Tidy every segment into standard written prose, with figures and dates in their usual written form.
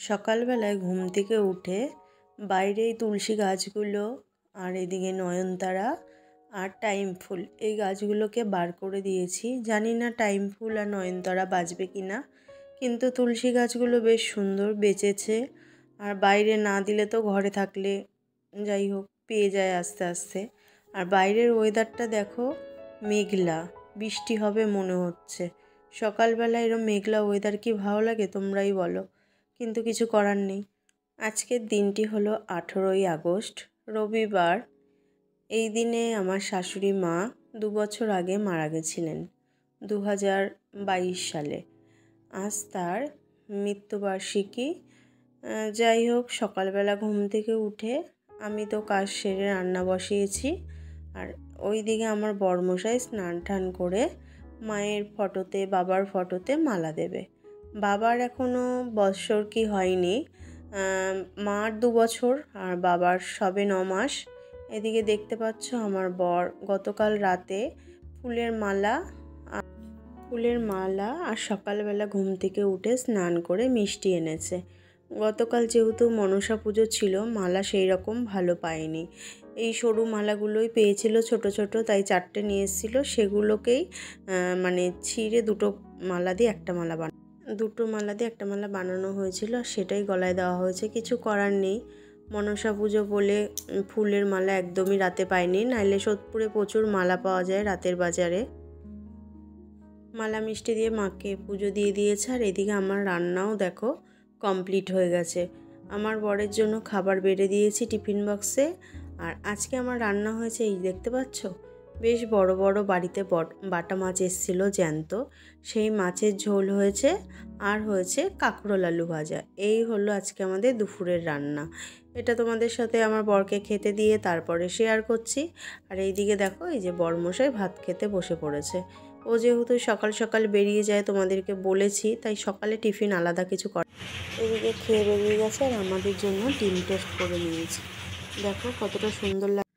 সকালবেলায় ঘুম থেকে উঠে বাইরে এই তুলসী গাছগুলো আর এদিকে নয়নতারা আর টাইম ফুল এই গাছগুলোকে বার করে দিয়েছি। জানি না টাইম ফুল আর নয়নতারা বাঁচবে কি না, কিন্তু তুলসী গাছগুলো বেশ সুন্দর বেঁচেছে। আর বাইরে না দিলে তো ঘরে থাকলে যাই হোক পেয়ে যায় আস্তে আস্তে। আর বাইরের ওয়েদারটা দেখো, মেঘলা, বৃষ্টি হবে মনে হচ্ছে। সকালবেলা এরম মেঘলা ওয়েদার কি ভালো লাগে তোমরাই বলো, কিন্তু কিছু করার নেই। আজকের দিনটি হলো 18ই আগস্ট, রবিবার। এই দিনে আমার শাশুড়ি মা 2 বছর আগে মারা গেছিলেন, 2022 সালে। আজ তার মৃত্যুবার্ষিকী। যাই হোক, সকালবেলা ঘুম থেকে উঠে আমি তো কাজ সেরে রান্না বসিয়েছি। আর ওই দিকে আমার বরমশাই স্নান টান করে মায়ের ফটোতে, বাবার ফটোতে মালা দেবে। বাবার এখনও বৎসর কি হয়নি, মার 2 বছর আর বাবার সবে 9 মাস। এদিকে দেখতে পাচ্ছ আমার বর গতকাল রাতে ফুলের মালা আর সকালবেলা ঘুম থেকে উঠে স্নান করে মিষ্টি এনেছে। গতকাল যেহেতু মনসা পুজো ছিল, মালা সেই রকম ভালো পায়নি। এই সরু মালাগুলোই পেয়েছিল ছোট ছোট, তাই 4টে নিয়ে এসেছিল। সেগুলোকেই মানে ছিঁড়ে দুটো মালা দিয়ে একটা মালা বানানো হয়েছিল, সেটাই গলায় দেওয়া হয়েছে। কিছু করার নেই, মনসা পুজো বলে ফুলের মালা একদমই রাতে পাইনি, নাইলে সোদপুরে প্রচুর মালা পাওয়া যায় রাতের বাজারে। মালা মিষ্টি দিয়ে মাকে পুজো দিয়ে দিয়েছে। আর এদিকে আমার রান্নাও দেখো কমপ্লিট হয়ে গেছে। আমার বরের জন্য খাবার বেড়ে দিয়েছি টিফিন বক্সে। আর আজকে আমার রান্না হয়েছে, এই দেখতে পাচ্ছ, বেশ বড় বড় বাড়িতে বাটা মাছ এসেছিলো জ্যান্ত, সেই মাছের ঝোল হয়েছে। আর হয়েছে কাঁকরোল আলু ভাজা। এই হলো আজকে আমাদের দুপুরের রান্না। এটা তোমাদের সাথে আমার বরকে খেতে দিয়ে তারপরে শেয়ার করছি। আর এইদিকে দেখো, এই যে বরমশাই ভাত খেতে বসে পড়েছে। ও যেহেতু সকাল সকাল বেরিয়ে যায়, তোমাদেরকে বলেছি, তাই সকালে টিফিন আলাদা কিছু করে এদিকে খেয়ে বেরিয়ে গেছে। আর আমাদের জন্য ডিম টোস্ট করে নিয়েছি। দেখো কতটা সুন্দর লাগে।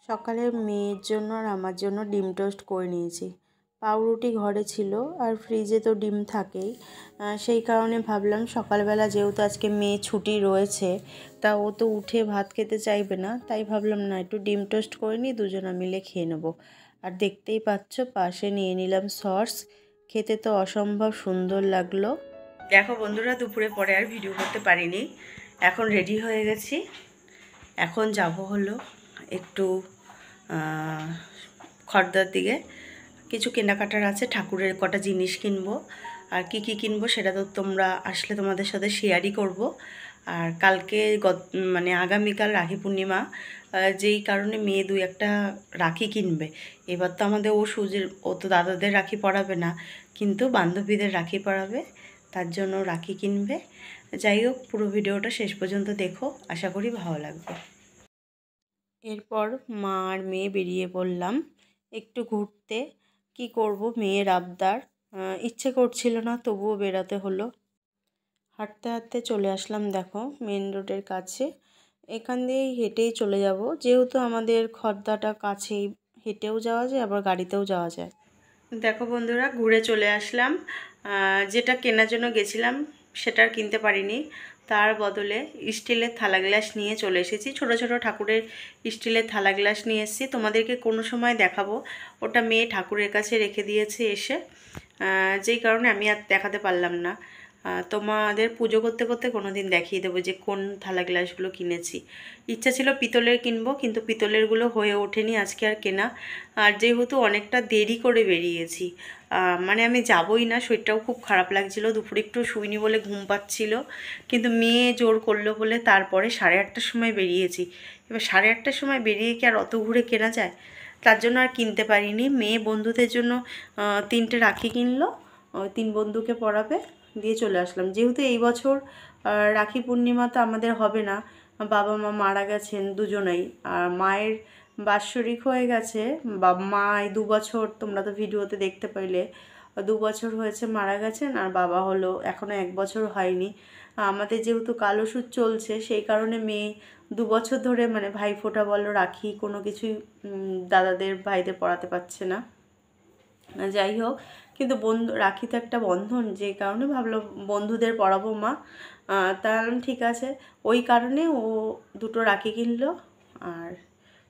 সকালে মেয়ের জন্য আর আমার জন্য ডিম টোস্ট করে নিয়েছি। পাউরুটি ঘরে ছিল আর ফ্রিজে তো ডিম থাকেই, সেই কারণে ভাবলাম সকালবেলা যেহেতু আজকে মেয়ে ছুটি রয়েছে, তা ও তো উঠে ভাত খেতে চাইবে না, তাই ভাবলাম না একটু ডিম টোস্ট করে নিই, দুজনা মিলে খেয়ে নেবো। আর দেখতেই পাচ্ছ পাশে নিয়ে নিলাম সস। খেতে তো অসম্ভব সুন্দর লাগলো। দেখো বন্ধুরা, দুপুরে পরে আর ভিডিও করতে পারিনি। এখন রেডি হয়ে গেছি, এখন যাব হলো একটু খড়দার দিকে। কিছু কেনাকাটার আছে, ঠাকুরের কটা জিনিস কিনবো। আর কি কি কিনবো সেটা তো তোমরা আসলে তোমাদের সাথে শেয়ারই করব। আর কালকে মানে আগামীকাল রাখি পূর্ণিমা, যেই কারণে মেয়ে 2-1টা রাখি কিনবে। এবার তো আমাদের ও তো দাদাদের রাখি পরাবে না, কিন্তু বান্ধবীদের রাখি পরাবে, তার জন্য রাখি কিনবে। যাই হোক, পুরো ভিডিওটা শেষ পর্যন্ত দেখো, আশা করি ভালো লাগবে। এরপর মা আর মেয়ে বেরিয়ে পড়লাম একটু ঘুরতে। কি করব, মেয়ের আবদার, ইচ্ছে করছিল না, তবুও বেরাতে হলো। হাঁটতে হাঁটতে চলে আসলাম দেখো মেন রোডের কাছে। এখান দিয়েই হেঁটেই চলে যাব, যেহেতু আমাদের খর্দাটা কাছেই, হেঁটেও যাওয়া যায় আবার গাড়িতেও যাওয়া যায়। দেখো বন্ধুরা, ঘুরে চলে আসলাম। যেটা কেনার জন্য গেছিলাম সেটা আর কিনতে পারিনি, তার বদলে স্টিলের থালা গ্লাস নিয়ে চলে এসেছি। ছোট ছোট ঠাকুরের স্টিলের থালা গ্লাস নিয়ে এসেছি, তোমাদেরকে কোনো সময় দেখাবো। ওটা মেয়ে ঠাকুরের কাছে রেখে দিয়েছে এসে, যেই কারণে আমি আর দেখাতে পারলাম না। তোমাদের পুজো করতে করতে কোনো দিন দেখিয়ে দেবো যে কোন থালা গ্লাসগুলো কিনেছি। ইচ্ছা ছিল পিতলের কিনবো, কিন্তু পিতলেরগুলো হয়ে ওঠেনি আজকে আর কেনা। আর যেহেতু অনেকটা দেরি করে বেরিয়েছি, মানে আমি যাবই না, শরীরটাও খুব খারাপ লাগছিলো, দুপুরে একটু শুইনি বলে ঘুম পাচ্ছিল, কিন্তু মেয়ে জোর করলো বলে তারপরে 8:30টার সময় বেরিয়েছি। এবার 8:30টার সময় বেরিয়ে কি আর অত ঘুরে কেনা যায়? তার জন্য আর কিনতে পারিনি। মেয়ে বন্ধুদের জন্য 3টে রাখি কিনলো, 3 বন্ধুকে পরাবে, দিয়ে চলে আসলাম। যেহেতু এই বছর রাখি পূর্ণিমা তো আমাদের হবে না, বাবা মা মারা গেছেন দুজনেই। আর মায়ের বাৎসরিক হয়ে গেছে, মা এই 2 বছর, তোমরা তো ভিডিওতে দেখতে পাইলে, 2 বছর হয়েছে মারা গেছেন। আর বাবা হলো এখনও 1 বছর হয়নি। আমাদের যেহেতু কালসুদ চলছে, সেই কারণে মেয়ে 2 বছর ধরে মানে ভাইফোঁটা বলো, রাখি, কোনো কিছুই দাদাদের ভাইদের পড়াতে পারছে না। যাই হোক, কিন্তু বন্ধু রাখি তো একটা বন্ধন, যে কারণে ভাবলো বন্ধুদের পরাবো মা। তাহলে ঠিক আছে, ওই কারণে ও দুটো রাখি কিনলো আর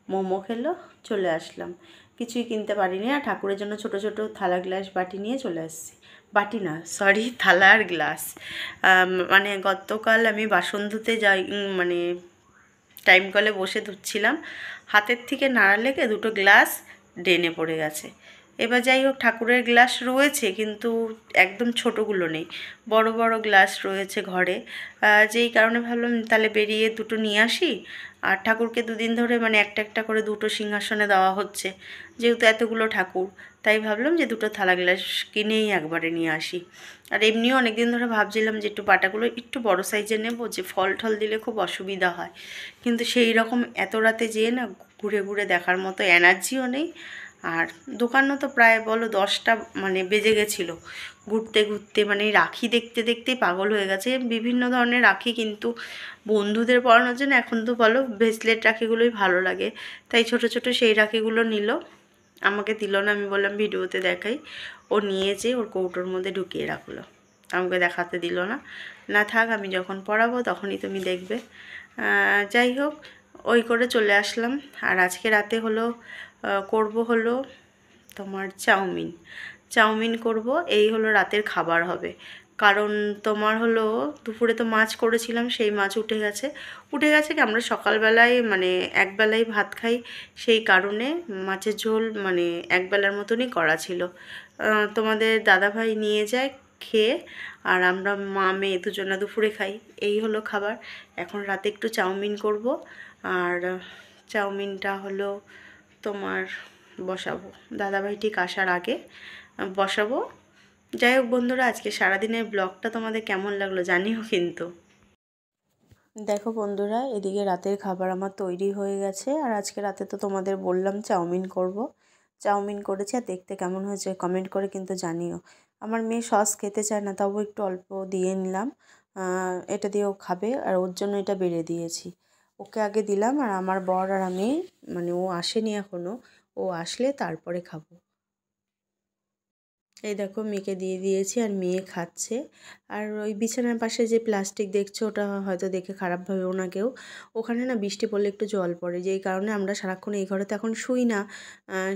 মোমো খেলো, চলে আসলাম। কিছুই কিনতে পারিনি, আর ঠাকুরের জন্য ছোট ছোট থালা গ্লাস বাটি নিয়ে চলে আসছি। বাটি না, সরি, থালা আর গ্লাস। মানে গতকাল আমি বাসন ধুতে যাই, মানে টাইম কলে বসে ধুচ্ছিলাম, হাতের থেকে নাড়া লেগে দুটো গ্লাস ড্রেনে পড়ে গেছে। এবার যাই হোক, ঠাকুরের গ্লাস রয়েছে কিন্তু একদম ছোটোগুলো নেই, বড় বড় গ্লাস রয়েছে ঘরে। যেই কারণে ভাবলাম তাহলে বেরিয়ে দুটো নিয়ে আসি। আর ঠাকুরকে দুদিন ধরে মানে একটা একটা করে দুটো সিংহাসনে দেওয়া হচ্ছে, যেহেতু এতগুলো ঠাকুর, তাই ভাবলাম যে দুটো থালা গ্লাস কিনেই একবারে নিয়ে আসি। আর এমনিও অনেক দিন ধরে ভাবছিলাম যে একটু বাটাগুলো একটু বড় সাইজের নেব, যে ফল টল দিলে খুব অসুবিধা হয়। কিন্তু সেই রকম এত রাতে যেয়ে না ঘুরে ঘুরে দেখার মতো এনার্জিও নেই। আর দোকানও তো প্রায় বলো 10টা মানে বেজে গেছিলো ঘুরতে ঘুরতে, মানে রাখি দেখতে দেখতেই পাগল হয়ে গেছে। বিভিন্ন ধরনের রাখি, কিন্তু বন্ধুদের পরানোর জন্য এখন তো বলো ব্রেসলেট রাখিগুলোই ভালো লাগে, তাই ছোট ছোট সেই রাখিগুলো নিল। আমাকে দিল না, আমি বললাম ভিডিওতে দেখাই। ও নিয়েছে, ওর কৌটোর মধ্যে ঢুকিয়ে রাখলো, আমাকে দেখাতে দিল না। না থাক, আমি যখন পরাবো তখনই তুমি দেখবে। যাই হোক, ওই করে চলে আসলাম। আর আজকে রাতে হলো করব হলো তোমার চাউমিন। চাউমিন করব, এই হলো রাতের খাবার হবে। কারণ তোমার হলো দুপুরে তো মাছ করেছিলাম, সেই মাছ উঠে গেছে। উঠে গেছে কি, আমরা সকালবেলায় মানে একবেলাই ভাত খাই, সেই কারণে মাছের ঝোল মানে একবেলার মতনই করা ছিল। তোমাদের দাদাভাই নিয়ে যায় খেয়ে, আর আমরা মা মেয়ে দুজনা দুপুরে খাই। এই হলো খাবার। এখন রাতে একটু চাউমিন করব, আর চাউমিনটা হলো তোমার বসাবো দাদাভাই ঠিক আসার আগে বসাবো। যাই হোক বন্ধুরা, আজকে সারাদিনের ব্লগটা তোমাদের কেমন লাগলো জানিও কিন্তু। দেখো বন্ধুরা, এদিকে রাতের খাবার আমার তৈরি হয়ে গেছে, আর আজকে রাতে তো তোমাদের বললাম চাউমিন করব। চাউমিন করেছি, আর দেখতে কেমন হয়েছে কমেন্ট করে কিন্তু জানিও। আমার মেয়ে সস খেতে চায় না, তবু একটু অল্প দিয়ে নিলাম। এটা দিয়েও খাবে, আর ওর জন্য এটা বেড়ে দিয়েছি। ওকে আগে দিলাম, আর আমার বর আর আমি, মানে ও আসেনি এখনও, ও আসলে তারপরে খাবো। এই দেখো মেয়েকে দিয়ে দিয়েছি, আর মেয়ে খাচ্ছে। আর ওই বিছানার পাশে যে প্লাস্টিক দেখছো, ওটা হয়তো দেখে খারাপ ভাবেও না কেউ। ওখানে না বৃষ্টি পড়লে একটু জল পড়ে, যেই কারণে আমরা সারাক্ষণ এই ঘরে তো এখন শুই না,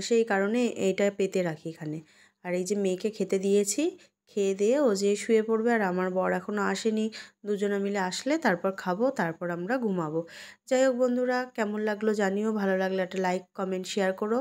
সেই কারণে এইটা পেতে রাখি এখানে। আর এই যে মেয়েকে খেতে দিয়েছি, খেয়ে দিয়ে ও যে শুয়ে পড়বে, আর আমার বর এখনও আসেনি, দুজনে মিলে আসলে তারপর খাবো, তারপর আমরা ঘুমাবো। যাই হোক বন্ধুরা, কেমন লাগলো জানিও, ভালো লাগলে একটা লাইক কমেন্ট শেয়ার করো।